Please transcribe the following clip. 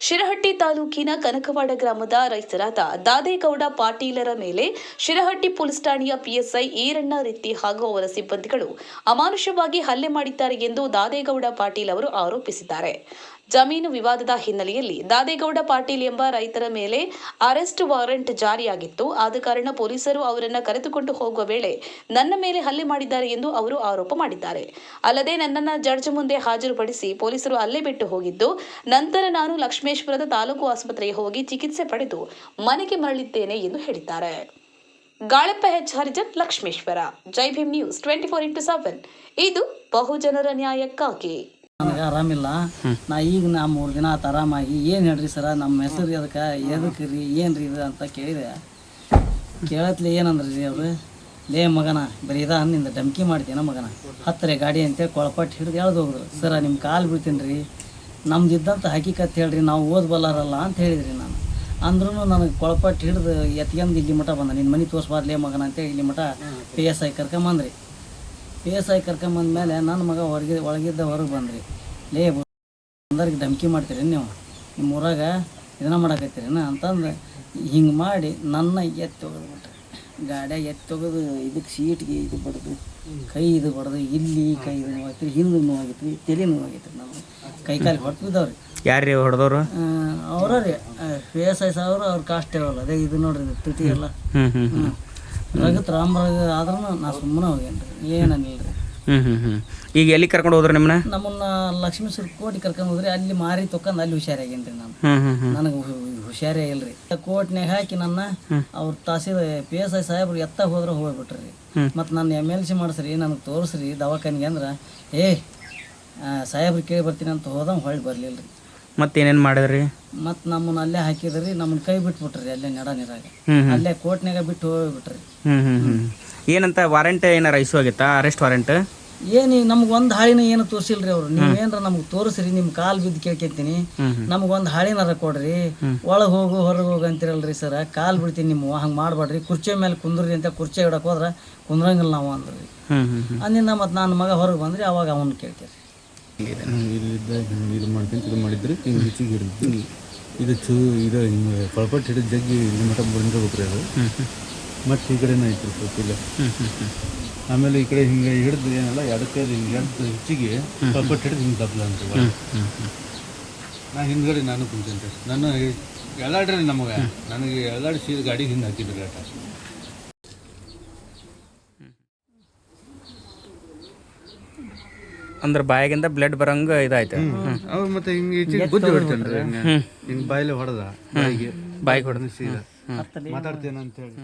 ಶಿರಹಟ್ಟಿ ತಾಲೂಕಿನ ಕನಕವಾಡ ಗ್ರಾಮದ ರೈತರಾದ ದಾದೇಗೌಡ ಪಾಟೀಲರ ಮೇಲೆ ಶಿರಹಟ್ಟಿ ಪೊಲೀಸ್ ಠಾಣೆಯ ಪಿಎಸ್ಐ ಈರಣ್ಣ ರೆತ್ತಿ ಹಾಗೂ ಅವರ ಸಿಬ್ಬಂದಿಗಳು ಅಮಾನುಷವಾಗಿ ಹಲ್ಲೆ ಮಾಡಿದ್ದಾರೆ ಎಂದು ದಾದೇಗೌಡ ಪಾಟೀಲ್ ಅವರು ಆರೋಪಿಸಿದ್ದಾರೆ. ಜಮೀನು ವಿವಾದದ ಹಿನ್ನೆಲೆಯಲ್ಲಿ ದಾದೇಗೌಡ ಪಾಟೀಲ್ ಎಂಬ ರೈತರ ಮೇಲೆ ಅರೆಸ್ಟ್ ವಾರೆಂಟ್ ಜಾರಿಯಾಗಿತ್ತು. ಆದ ಕಾರಣ ಪೊಲೀಸರು ಅವರನ್ನು ಕರೆದುಕೊಂಡು ಹೋಗುವ ವೇಳೆ ನನ್ನ ಮೇಲೆ ಹಲ್ಲೆ ಮಾಡಿದ್ದಾರೆ ಎಂದು ಅವರು ಆರೋಪ ಮಾಡಿದ್ದಾರೆ. ಅಲ್ಲದೆ ನನ್ನನ್ನು ಜಡ್ಜ್ ಮುಂದೆ ಹಾಜರುಪಡಿಸಿ ಪೊಲೀಸರು ಹಲ್ಲೆ ಬಿಟ್ಟು ಹೋಗಿದ್ದು, ನಂತರ ನಾನು ಲಕ್ಷ್ಮೇಶ್ವರದ ತಾಲೂಕು ಆಸ್ಪತ್ರೆಗೆ ಹೋಗಿ ಚಿಕಿತ್ಸೆ ಪಡೆದು ಮನೆಗೆ ಮರಳಿದ್ದೇನೆ ಎಂದು ಹೇಳಿದ್ದಾರೆ. ಗಾಳಪ್ಪ ಎಚ್ ಹರಿಜನ್, ಲಕ್ಷ್ಮೇಶ್ವರ. ಜೈ ಭೀಮ್ ನ್ಯೂಸ್ 24x7. ಇದು ಬಹುಜನರ ನ್ಯಾಯಕ್ಕಾಗಿ. ನನಗೆ ಆರಾಮಿಲ್ಲ. ಈಗ 3 ದಿನ ಆತ ಆರಾಮಾಗಿ. ಏನು ಹೇಳ್ರಿ ಸರ, ನಮ್ಮ ಹೆಸರು ಎದಕ್ಕೆ ರೀ, ಏನು ರೀ ಇದು ಅಂತ ಕೇಳಿದೆ. ಕೇಳತ್ಲಿ ಏನಂದ್ರಿ ರೀ ಅವರು, ಲೇ ಮಗನ ಬರೀ ನಿಂದ ಧಮ್ಕಿ ಮಾಡ್ತೀನ ಮಗನ, ಹತ್ತರೆ ಗಾಡಿ ಅಂತೇಳಿ ಕೊಳಪಟ್ಟು ಹಿಡಿದು ಎಳ್ದು ಹೋಗಿದ್ರು. ಸರ ನಿಮ್ಮ ಕಾಲು ಬೀಳ್ತೀನಿ ರೀ, ನಮ್ದು ಇದ್ದಂಥ ಹಕೀಕತ್ ಹೇಳ್ರಿ, ನಾವು ಓದ್ಬಲ್ಲಾರಲ್ಲ ಅಂತ ಹೇಳಿದ್ರಿ ನಾನು. ಅಂದ್ರೂ ನನಗೆ ಕೊಳಪಟ್ಟು ಹಿಡಿದು ಎತ್ಕೊಂಡು ಇಲ್ಲಿ ಮಠ ಬಂದ, ನಿನ್ನ ಮನೆ ತೋರಿಸ್ಬಾರ್ದು ಲೇ ಮಗನ ಅಂತೇಳಿ ಇಲ್ಲಿ ಮಠ PSI ಕರ್ಕೊಂಬಂದ್ರಿ. PSI ಕರ್ಕೊಂಬಂದ್ಮೇಲೆ ನನ್ನ ಮಗ ಒಳಗಿದ್ದ ಹೊರಗೆ ಬಂದ್ರಿ. ಲೇ ಬಂದವ್ರಿಗೆ ಧಮ್ಕಿ ಮಾಡ್ತೀರಿ ನೀವು, ನಿಮ್ಮ ಊರಾಗ ಇದನ್ನ ಮಾಡಾಕತ್ತೀರಿನ ಅಂತಂದು ಹಿಂಗೆ ಮಾಡಿ ನನ್ನ ಎತ್ತಿ ಒಗೆದ್ಬಿಟ್ರಿ. ಗಾಡಿಯಾಗ ಎತ್ತಿ ಒಗೆದು ಇದಕ್ಕೆ ಸೀಟ್ಗೆ ಇದು ಬಡ್ದು, ಕೈ ಇದು ಬಡ್ದು, ಇಲ್ಲಿ ಕೈ ಇದು ನೋವಾಗೈತ್ರಿ, ಹಿಂದೆ ನೋವಾಗೈತ್ರಿ, ತಲೆ ನೋವಾಗೈತ್ರಿ. ನಾವು ಕೈಕಾಲಿಗೆ ಹೊಟ್ಟು ಬಿದ್ದವ್ರಿ. ಯಾರು ಹೊಡೆದವ್ರು? ಅವರ ರೀ PSI ಸಾವ್ರು ಅವ್ರ ಕಾಸ್ಟ್ ಇರೋಲ್ಲ. ಅದೇ ಇದು ನೋಡ್ರಿ ತಿಥಿ ಎಲ್ಲ ರಗತ್ ರಾಮರಾಗ ಆದ್ರೂ ನಾ ಸುಮ್ಮನೆ ಹೋಗೇನ್ರಿ, ಏನನ್ನಿಲ್ಲ ರೀ. ಈಗ ಎಲ್ಲಿ ಕರ್ಕೊಂಡು ಹೋದ್ರಿ ನಮ್ಮನ್ನ ಲಕ್ಷ್ಮೇಶ್ವರ ಕೋಟಿ ಕರ್ಕೊಂಡು ಹೋದ್ರಿ. ಅಲ್ಲಿ ಮಾರಿ ತೊಕೊಂಡ್ ಅಲ್ಲಿ ಹುಷಾರಾಗೇನ್ರಿ ನಾನು. ನನಗೆ ಹುಷಾರೇ ಇಲ್ರಿ. ಕೋರ್ಟ್ನಾಗ ಹಾಕಿ ನನ್ನ ಅವ್ರ PSI ಸಾಹೇಬ್ರು ಎತ್ತ ಹೋದ್ರೆ ಹೋಗ್ಬಿಟ್ರಿ. ಮತ್ತು ನನ್ನ MLC ಮಾಡಿಸ್ರಿ, ನನಗೆ ತೋರಿಸ್ರಿ ದವಾಖಾನಿಗೆ ಅಂದ್ರೆ, ಸಾಹೇಬ್ರು ಕೇಳಿ ಬರ್ತೀನಿ ಅಂತ ಹೋದಂಗೆ ಹೊಳ್ಳಿ ಬರ್ಲಿಲ್ಲ ರೀ. ಮತ್ತೇನೇನು ಮಾಡಿದ್ರಿ? ಮತ್ತು ನಮ್ಮನ್ನ ಅಲ್ಲೇ ಹಾಕಿದ್ರಿ, ನಮ್ಮನ್ನ ಕೈ ಬಿಟ್ಬಿಟ್ರಿ ಅಲ್ಲೇ ನಡ ನೀರಾಗ. ಅಲ್ಲೇ ಕೋರ್ಟ್ನಾಗ ಬಿಟ್ಟು ಹೋಗ್ಬಿಟ್ರಿ. ಏನಂತ ವಾರೆಂಟ್ ಏನಾರ ಇಶ್ಯೂ ಆಗಿತ್ತಾ, ಅರೆಸ್ಟ್ ವಾರೆಂಟ್? ಏನು ನಮ್ಗೆ ಒಂದು ಹಾಳಿನ ಏನು ತೋರಿಸಿಲ್ರಿ ಅವ್ರು. ನೀವೇನ್ರ ನಮ್ಗೆ ತೋರಿಸ್ರಿ, ನಿಮ್ಮ ಕಾಲು ಬಿದ್ದು ಕೇಳ್ಕೊಂತೀನಿ, ನಮ್ಗೊಂದು ಹಾಳಿನಾರ ಕೊಡ್ರಿ, ಒಳಗೆ ಹೋಗು ಹೊರಗೆ ಹೋಗು ಅಂತಿರಲ್ರಿ ಸರ. ಕಾಲು ಬಿಡ್ತೀನಿ ನಿಮ್ಮ, ಹಂಗೆ ಮಾಡಬೇಡ್ರಿ, ಕುರ್ಚಿ ಮೇಲೆ ಕುಂದ್ರಿ ಅಂತ ಕುರ್ಚಿ ಇಡಕ್ಕೆ ಹೋದ್ರೆ ಕುಂದ್ರಂಗಿಲ್ಲ ನಾವು ಅಂದ್ರಿ. ಅಂದಿಂದ ಮತ್ತು ನನ್ನ ಮಗ ಹೊರಗೆ ಬಂದ್ರಿ, ಅವಾಗ ಅವನ್ನ ಕೇಳ್ತೀರಿ. ಇದು ಮಾಡ್ಕೊಂತ ಇದು ಮಾಡಿದ್ರಿ, ಹಿಂಗೆ ಹೆಚ್ಚಿಗೆ ಹಿಡಿದ್ರಿ. ಇದು ಇದು ಹಿಂಗೆ ಕೊಳಪಟ್ಟು ಹಿಡಿದು ಜಗ್ಗಿ ಇಲ್ಲಿ ಮಠ ಬಂದಿರ್ಬೇಕ್ರಿ ಅದು. ಮತ್ತು ಈ ಕಡೆನೇ ಐತ್ರಿ ಸ್ವಲ್ಪ ಇಲ್ಲ. ಆಮೇಲೆ ಈ ಕಡೆ ಹಿಂಗೆ ಹಿಡಿದು ಏನಲ್ಲ ಎಡಕ್ಕೆ ಹಿಂಗೆ ಎಡ್ದು ಹೆಚ್ಚಿಗೆ ಕೊಳಪಟ್ಟು ಹಿಡಿದು ಹಿಂಗೆ ದಬ್ಲ ಅಂತ. ನಾ ಹಿಂದ್ಗಡೆ ನಾನು ಕುಂತೇನೆ. ನಾನು ಎಳ್ಳಾಡ್ರಿ ನಮಗೆ, ನನಗೆ ಎಳ್ಳಾಡಿ ಸೀದ ಗಾಡಿ ಹಿಂದೆ ಹಾಕಿದ್ರಿ ಆಟ. ಅಂದ್ರೆ ಬಾಯಾಗಿಂದ ಬ್ಲಡ್ ಬರಂಗ ಇದಾಯ್ತು. ಅವ್ರು ಮತ್ತೆ ಹಿಂಗೆ ಈಚೆಗೆ ಬುದ್ಧಿ ಬಿಡ್ತೇನ್ರಿ, ಹಿಂಗೆ ಬಾಯಿಲೆ ಹೊಡೆದ, ಬಾಯಿಗೆ ಹೊಡೆದ ಸೀದಾ ಮಾತಾಡ್ತೇನೆ ಅಂತ ಹೇಳಿ.